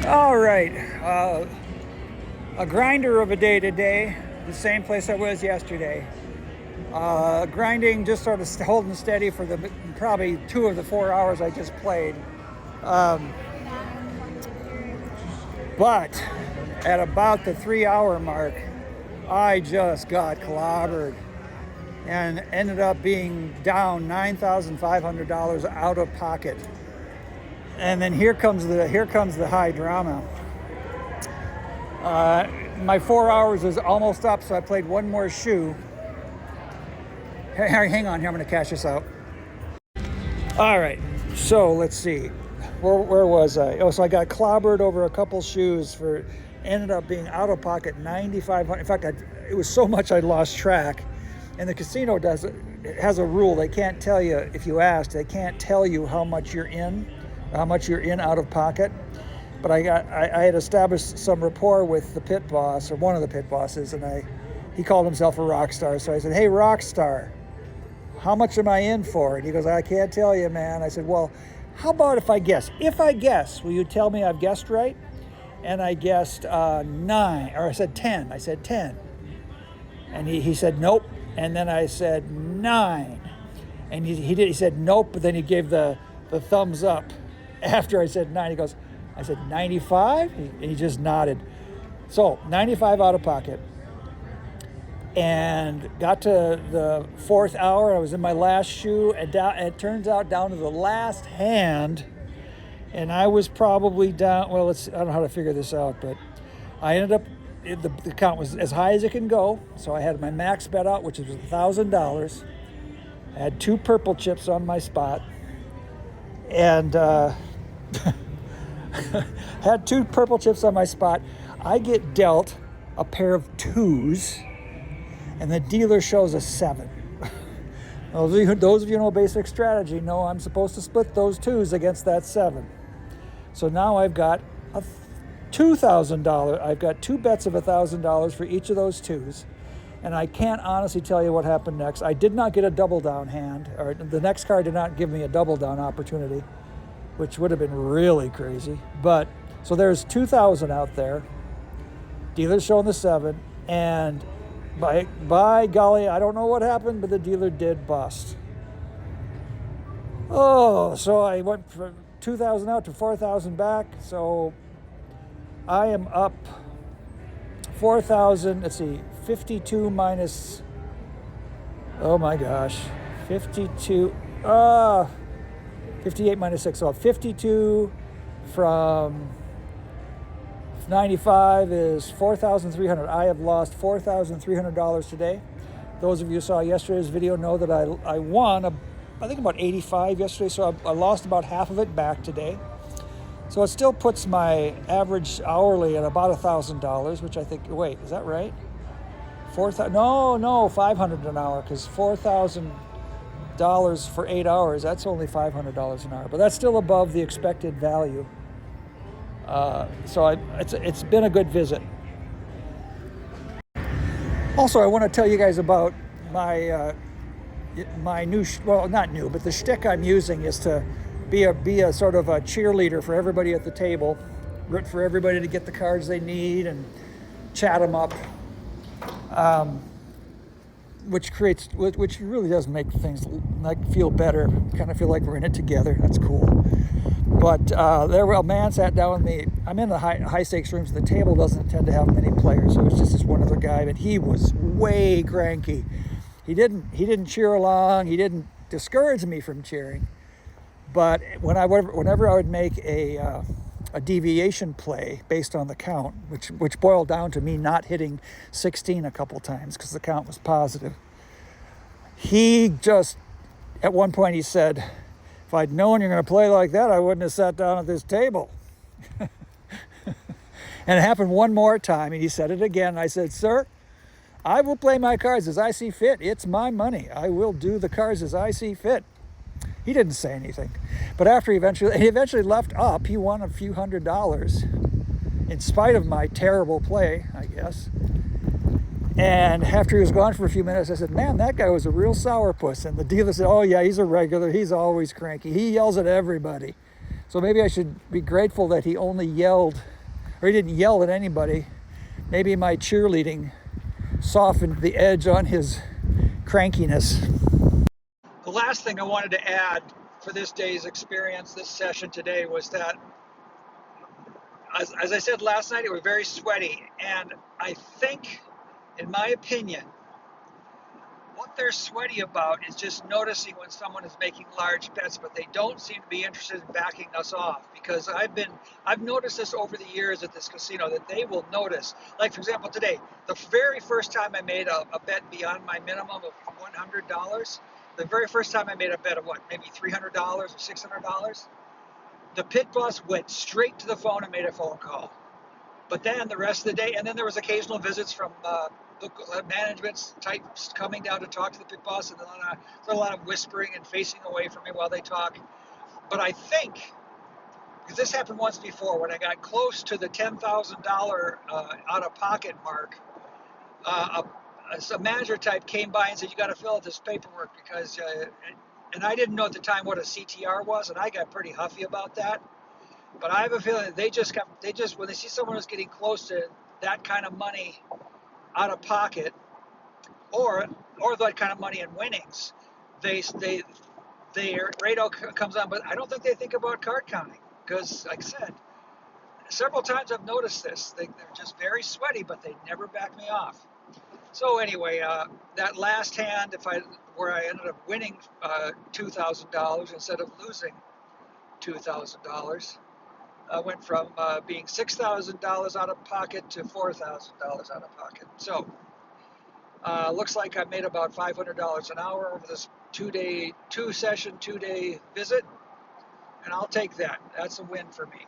All right, a grinder of a day today, the same place I was yesterday. Grinding, just sort of holding steady for the probably 2 of the 4 hours I just played. But at about the 3-hour mark, I just got clobbered and ended up being down $9,500 out of pocket. And then here comes the high drama. My 4 hours is almost up, so I played one more shoe. Hang on here, I'm going to cash this out. All right, so let's see. Where was I? Oh, so I got clobbered over a couple shoes ended up being out of pocket $9,500. In fact, it was so much I lost track. And the casino has a rule. They can't tell you, if you ask, they can't tell you how much you're in out of pocket. But I had established some rapport with the pit boss, or one of the pit bosses, and he called himself a rock star. So I said, "Hey, rock star, how much am I in for?" And he goes, "I can't tell you, man." I said, "Well, how about if I guess? If I guess, will you tell me I've guessed right?" And I guessed 9, or I said 10. I said 10. And he said, "Nope." And then I said 9. And he said, "Nope," but then he gave the thumbs up after I said 9. He goes, I said 95? And he just nodded. So 95 out of pocket. And got to the 4th hour. I was in my last shoe, and it turns out down to the last hand. And I was probably down, well, I don't know how to figure this out, but I ended up, the count was as high as it can go. So I had my max bet out, which was $1,000. I had 2 purple chips on my spot. And had 2 purple chips on my spot. I get dealt a pair of 2s, and the dealer shows a 7. Those of you who know basic strategy know I'm supposed to split those 2s against that 7. So now I've got a $2,000. I've got 2 bets of $1,000 for each of those 2s. And I can't honestly tell you what happened next. I did not get a double down hand, or the next card did not give me a double down opportunity, which would have been really crazy. But so there's 2,000 out there. Dealer's showing the 7, and by golly, I don't know what happened, but the dealer did bust. Oh, so I went from 2,000 out to 4,000 back. So I am up 4,000. Let's see, 52 minus. Oh my gosh, 52. 58 minus 6, so 52 from 95 is 4,300. I have lost $4,300 today. Those of you who saw yesterday's video know that I won, I think about 85 yesterday, so I lost about half of it back today. So it still puts my average hourly at about $1,000, which I think, wait, is that right? 4,000, no, 500 an hour, because $4,000 for 8 hours, that's only $500 an hour, but that's still above the expected value. So it's been a good visit. Also, I want to tell you guys about my new, well, not new, but the shtick I'm using is to be a sort of a cheerleader for everybody at the table, root for everybody to get the cards they need and chat them up. Which really does make things feel better. Kind of feel like we're in it together. That's cool. But a man sat down with me. I'm in the high stakes rooms. The table doesn't tend to have many players, so it was just this one other guy, but he was way cranky. He didn't cheer along. He didn't discourage me from cheering. But whenever I would make a deviation play based on the count, which boiled down to me not hitting 16 a couple times because the count was positive. He just, at one point he said, "If I'd known you're going to play like that, I wouldn't have sat down at this table." And it happened one more time, and he said it again, and I said, "Sir, I will play my cards as I see fit. It's my money. I will do the cards as I see fit." He didn't say anything. But after he eventually left up, he won a few $100s in spite of my terrible play, I guess. And after he was gone for a few minutes, I said, "Man, that guy was a real sourpuss." And the dealer said, "Oh yeah, he's a regular. He's always cranky. He yells at everybody." So maybe I should be grateful that he only yelled or he didn't yell at anybody. Maybe my cheerleading softened the edge on his crankiness. The last thing I wanted to add for this day's experience, this session today, was that, as I said last night, it was very sweaty. And I think, in my opinion, what they're sweaty about is just noticing when someone is making large bets, but they don't seem to be interested in backing us off. Because I've noticed this over the years at this casino, that they will notice. Like, for example, today, the very first time I made a bet beyond my minimum of $100, the very first time I made a bet of what, maybe $300 or $600, the pit boss went straight to the phone and made a phone call. But then the rest of the day, and then there was occasional visits from management types coming down to talk to the pit boss, and then a lot of whispering and facing away from me while they talk. But I think, because this happened once before, when I got close to the $10,000 out-of-pocket mark, a manager type came by and said, "You got to fill out this paperwork because," and I didn't know at the time what a CTR was, and I got pretty huffy about that. But I have a feeling that they just when they see someone who's getting close to that kind of money out of pocket, or that kind of money in winnings, their radar comes on. But I don't think they think about card counting, because, like I said, several times I've noticed this. They're just very sweaty, but they never back me off. So anyway, that last hand, where I ended up winning $2,000 instead of losing $2,000. Went from being $6,000 out of pocket to $4,000 out of pocket. So looks like I made about $500 an hour over this two-day visit, and I'll take that. That's a win for me.